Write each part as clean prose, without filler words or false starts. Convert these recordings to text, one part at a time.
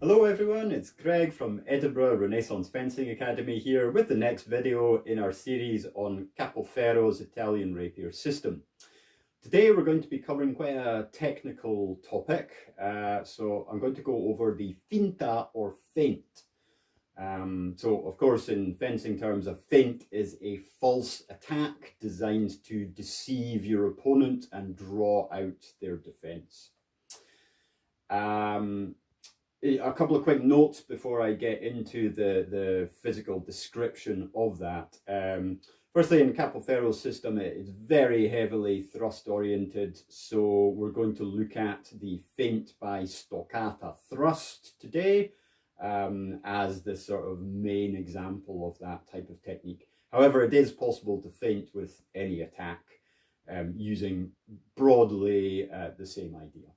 Hello everyone, it's Greg from Edinburgh Renaissance Fencing Academy here with the next video in our series on Capoferro's Italian rapier system. Today we're going to be covering quite a technical topic, so I'm going to go over the finta or feint. So of course in fencing terms, a feint is a false attack designed to deceive your opponent and draw out their defense. A couple of quick notes before I get into the physical description of that. Firstly, in Capoferro's system, it is very heavily thrust oriented, so we're going to look at the feint by stoccata thrust today as the sort of main example of that type of technique. However, it is possible to feint with any attack using broadly the same idea.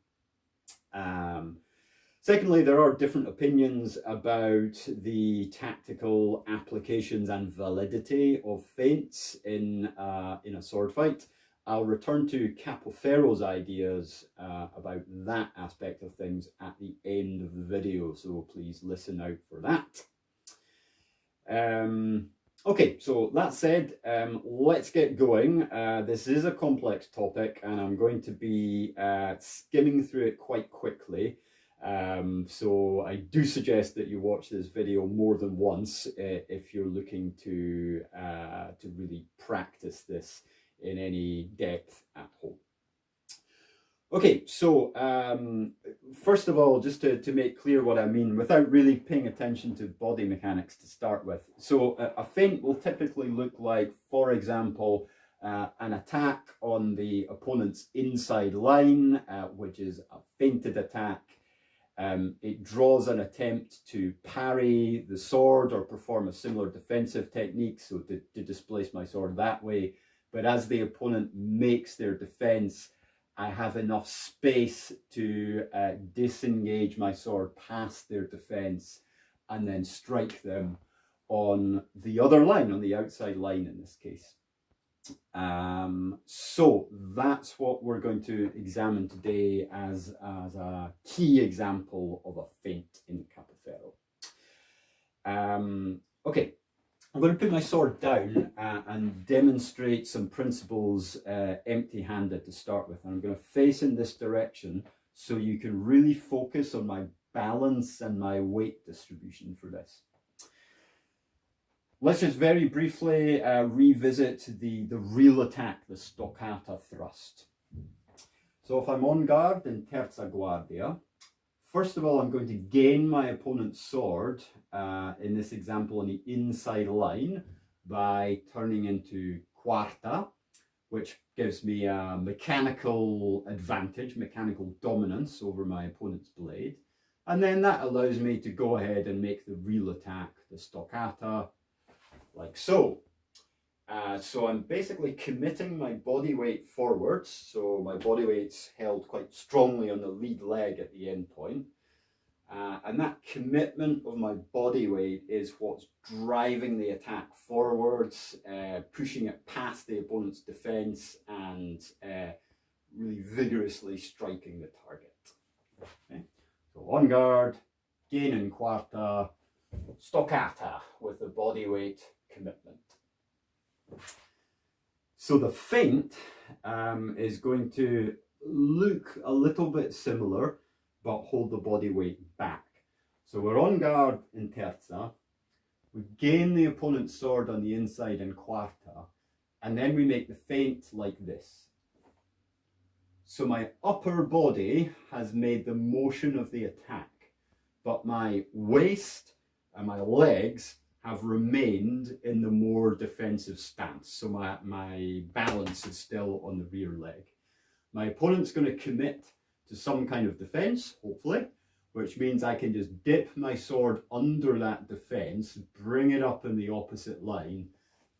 Secondly, there are different opinions about the tactical applications and validity of feints in a sword fight. I'll return to Capoferro's ideas about that aspect of things at the end of the video, so please listen out for that. Okay, so that said, let's get going. This is a complex topic and I'm going to be skimming through it quite quickly. So I do suggest that you watch this video more than once if you're looking to really practice this in any depth at home. Okay, so first of all, just to make clear what I mean, without really paying attention to body mechanics to start with. So a feint will typically look like, for example, an attack on the opponent's inside line, which is a feinted attack. It draws an attempt to parry the sword or perform a similar defensive technique, so to displace my sword that way. But as the opponent makes their defense, I have enough space to disengage my sword past their defense and then strike them on the other line, on the outside line in this case. So that's what we're going to examine today as a key example of a feint in Capoferro. Okay, I'm going to put my sword down and demonstrate some principles empty-handed to start with. And I'm going to face in this direction so you can really focus on my balance and my weight distribution for this. Let's just very briefly revisit the real attack, the stoccata thrust. So if I'm on guard in terza guardia, first of all, I'm going to gain my opponent's sword, in this example, on the inside line by turning into quarta, which gives me a mechanical advantage, mechanical dominance over my opponent's blade. And then that allows me to go ahead and make the real attack, the stoccata, like so. So I'm basically committing my body weight forwards. So my body weight's held quite strongly on the lead leg at the end point. And that commitment of my body weight is what's driving the attack forwards, pushing it past the opponent's defense and really vigorously striking the target. Okay. So on guard, gain in quarta, stoccata with the body weight commitment. So the feint is going to look a little bit similar, but hold the body weight back. So we're on guard in terza, we gain the opponent's sword on the inside in quarta, and then we make the feint like this. So my upper body has made the motion of the attack, but my waist and my legs have remained in the more defensive stance. So my balance is still on the rear leg. My opponent's going to commit to some kind of defense, hopefully, which means I can just dip my sword under that defense, bring it up in the opposite line,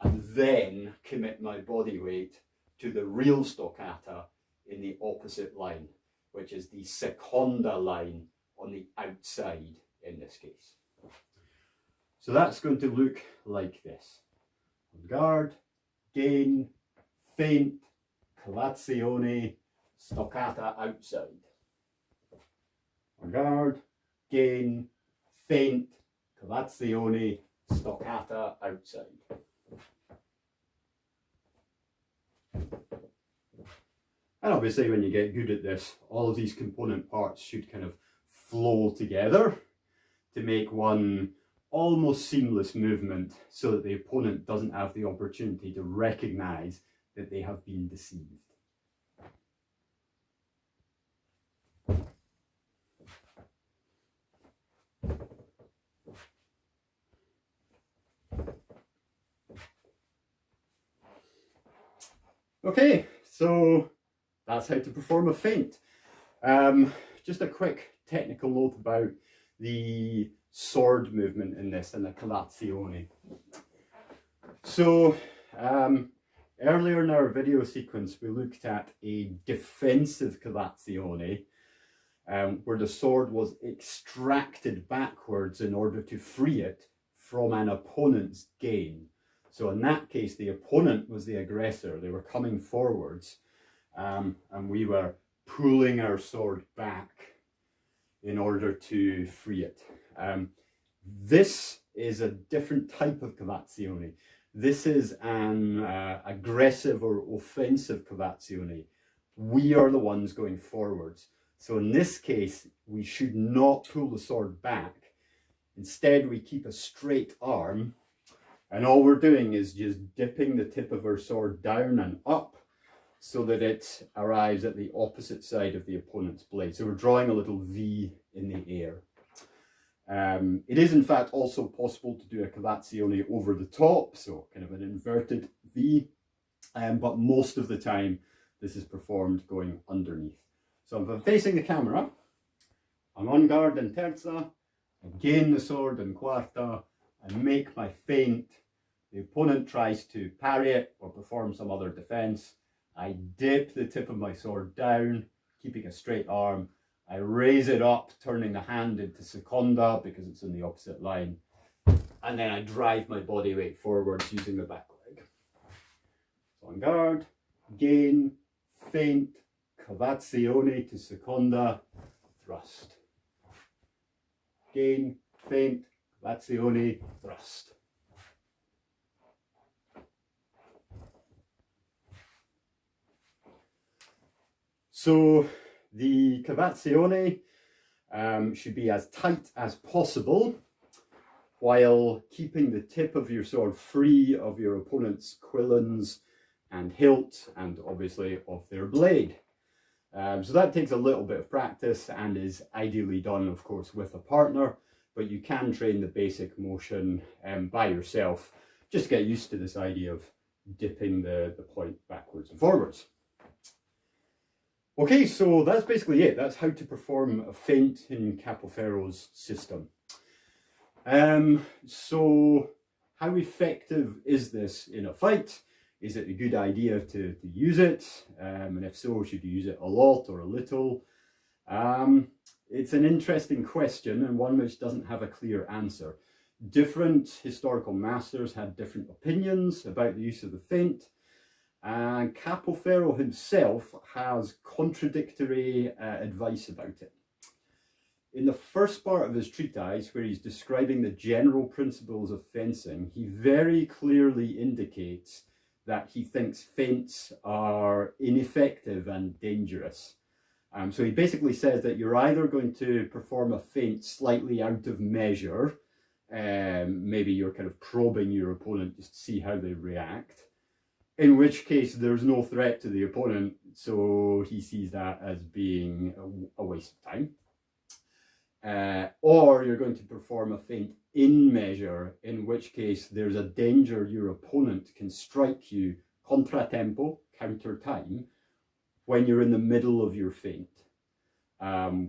and then commit my body weight to the real stoccata in the opposite line, which is the seconda line on the outside in this case. So that's going to look like this. On guard, gain, feint, Cavazione, stoccata outside. On guard, gain, feint, Cavazione, stoccata outside. And obviously when you get good at this, all of these component parts should kind of flow together to make one almost seamless movement so that the opponent doesn't have the opportunity to recognize that they have been deceived. Okay, so that's how to perform a feint. Just a quick technical note about the sword movement in this and the Cavazione. So earlier in our video sequence we looked at a defensive Cavazione where the sword was extracted backwards in order to free it from an opponent's gain. So in that case the opponent was the aggressor, they were coming forwards and we were pulling our sword back in order to free it. This is a different type of Cavazione. This is an aggressive or offensive Cavazione. We are the ones going forwards. So in this case, we should not pull the sword back. Instead, we keep a straight arm, and all we're doing is just dipping the tip of our sword down and up so that it arrives at the opposite side of the opponent's blade. So we're drawing a little V in the air. It is in fact also possible to do a Cavazione over the top, so kind of an inverted V, but most of the time this is performed going underneath. So if I'm facing the camera, I'm on guard in terza, I gain the sword in quarta, I make my feint, the opponent tries to parry it or perform some other defense, I dip the tip of my sword down, keeping a straight arm, I raise it up, turning the hand into seconda because it's in the opposite line, and then I drive my body weight forwards using the back leg. So on guard, gain, feint, Cavazione to seconda, thrust. Gain, feint, Cavazione, thrust. So the Cavazione should be as tight as possible while keeping the tip of your sword free of your opponent's quillons and hilt and obviously of their blade. So that takes a little bit of practice and is ideally done, of course, with a partner, but you can train the basic motion by yourself. Just get used to this idea of dipping the point backwards and forwards. Okay, so that's basically it. That's how to perform a feint in Capoferro's system. So how effective is this in a fight? Is it a good idea to use it? And if so, should you use it a lot or a little? It's an interesting question and one which doesn't have a clear answer. Different historical masters had different opinions about the use of the feint. And Capoferro himself has contradictory advice about it. In the first part of his treatise, where he's describing the general principles of fencing, he very clearly indicates that he thinks feints are ineffective and dangerous. So he basically says that you're either going to perform a feint slightly out of measure, maybe you're kind of probing your opponent just to see how they react, in which case there's no threat to the opponent, so he sees that as being a waste of time. Or you're going to perform a feint in measure, in which case there's a danger your opponent can strike you contratempo, counter time, when you're in the middle of your feint,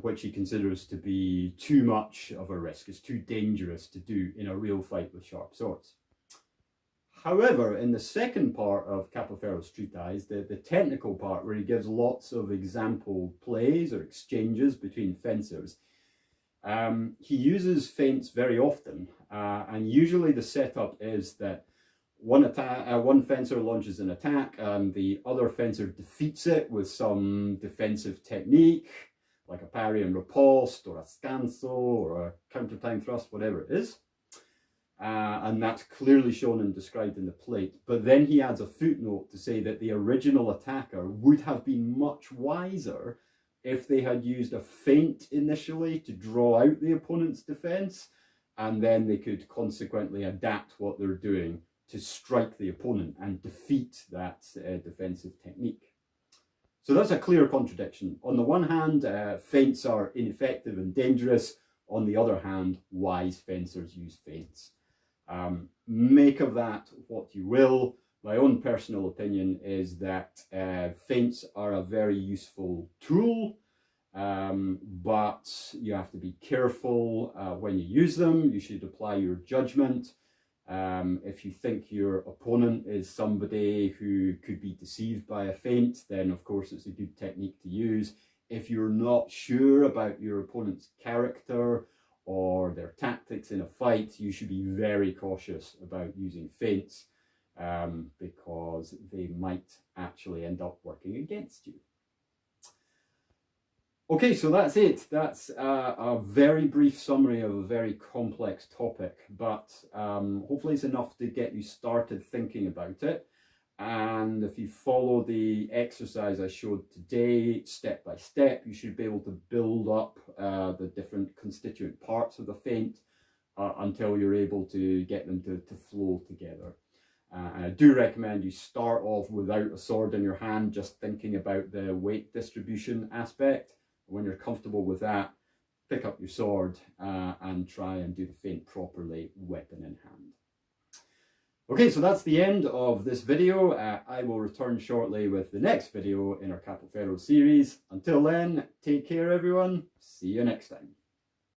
which he considers to be too much of a risk. It's too dangerous to do in a real fight with sharp swords. However, in the second part of Capoferro's treatise, the technical part where he gives lots of example plays or exchanges between fencers, he uses feints very often, and usually the setup is that one fencer launches an attack and the other fencer defeats it with some defensive technique, like a parry and riposte, or a scanso, or a counter time thrust, whatever it is. And that's clearly shown and described in the plate. But then he adds a footnote to say that the original attacker would have been much wiser if they had used a feint initially to draw out the opponent's defense, and then they could consequently adapt what they're doing to strike the opponent and defeat that defensive technique. So that's a clear contradiction. On the one hand, feints are ineffective and dangerous. On the other hand, wise fencers use feints. Make of that what you will. My own personal opinion is that feints are a very useful tool, but you have to be careful when you use them. You should apply your judgment. If you think your opponent is somebody who could be deceived by a feint, then of course it's a good technique to use. If you're not sure about your opponent's character or their tactics in a fight, you should be very cautious about using feints because they might actually end up working against you. Okay, so that's it. That's a very brief summary of a very complex topic, but hopefully it's enough to get you started thinking about it. And if you follow the exercise I showed today, step by step, you should be able to build up the different constituent parts of the feint until you're able to get them to flow together. And I do recommend you start off without a sword in your hand, just thinking about the weight distribution aspect. When you're comfortable with that, pick up your sword and try and do the feint properly, weapon in hand. Okay, so that's the end of this video. I will return shortly with the next video in our Capoferro series. Until then, take care everyone. See you next time.